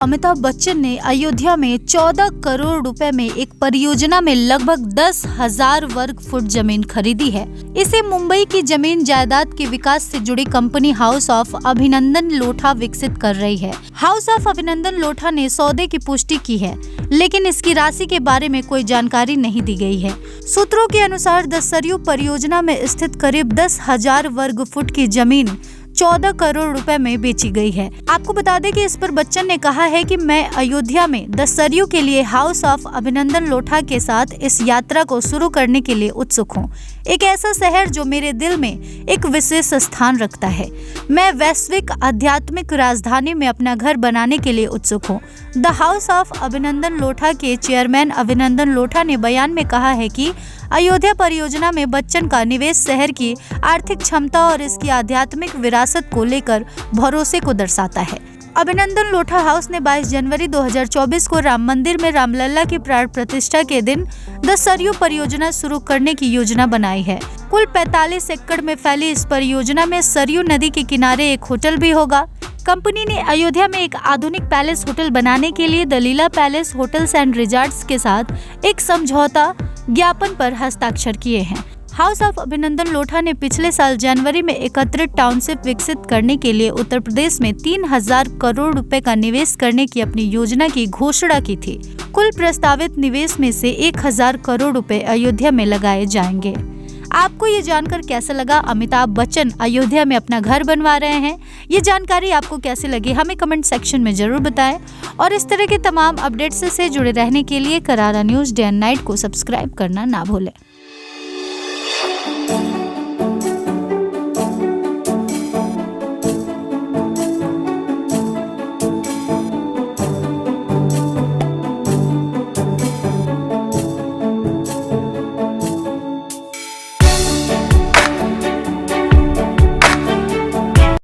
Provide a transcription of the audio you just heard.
अमिताभ बच्चन ने अयोध्या में 14 करोड़ रुपए में एक परियोजना में लगभग 10,000 वर्ग फुट जमीन खरीदी है। इसे मुंबई की जमीन जायदाद के विकास से जुड़ी कंपनी हाउस ऑफ अभिनंदन लोढ़ा विकसित कर रही है। हाउस ऑफ अभिनंदन लोढ़ा ने सौदे की पुष्टि की है, लेकिन इसकी राशि के बारे में कोई जानकारी नहीं दी गई है। सूत्रों के अनुसार द सरयू परियोजना में स्थित करीब 10,000 वर्ग फुट की जमीन 14 करोड़ रुपए में बेची गई है। आपको बता दें कि इस पर बच्चन ने कहा है कि मैं अयोध्या में द सरयू के लिए हाउस ऑफ अभिनंदन लोढ़ा के साथ इस यात्रा को शुरू करने के लिए उत्सुक हूँ। एक ऐसा शहर जो मेरे दिल में एक विशेष स्थान रखता है। मैं वैश्विक आध्यात्मिक राजधानी में अपना घर बनाने के लिए उत्सुक हूँ। द हाउस ऑफ अभिनंदन लोढ़ा के चेयरमैन अभिनंदन लोढ़ा ने बयान में कहा है कि अयोध्या परियोजना में बच्चन का निवेश शहर की आर्थिक क्षमता और इसकी आध्यात्मिक विरासत को लेकर भरोसे को दर्शाता है। अभिनंदन लोढ़ा हाउस ने 22 जनवरी 2024 को राम मंदिर में रामलला की प्राण प्रतिष्ठा के दिन द सरयू परियोजना शुरू करने की योजना बनाई है। कुल 45 एकड़ में फैली इस परियोजना में सरयू नदी के किनारे एक होटल भी होगा। कंपनी ने अयोध्या में एक आधुनिक पैलेस होटल बनाने के लिए the Leela palace hotels and resorts के साथ एक समझौता ज्ञापन पर हस्ताक्षर किए हैं। हाउस ऑफ अभिनंदन लोढ़ा ने पिछले साल जनवरी में एकत्रित टाउनशिप विकसित करने के लिए उत्तर प्रदेश में 3,000 करोड़ रुपए का निवेश करने की अपनी योजना की घोषणा की थी। कुल प्रस्तावित निवेश में से 1,000 करोड़ रुपए अयोध्या में लगाए जाएंगे। आपको ये जानकर कैसा लगा? अमिताभ बच्चन अयोध्या में अपना घर बनवा रहे हैं। ये जानकारी आपको कैसे लगी हमें कमेंट सेक्शन में जरूर बताएं। और इस तरह के तमाम अपडेट्स से जुड़े रहने के लिए करारा न्यूज़ डे एंड नाइट को सब्सक्राइब करना ना भूलें।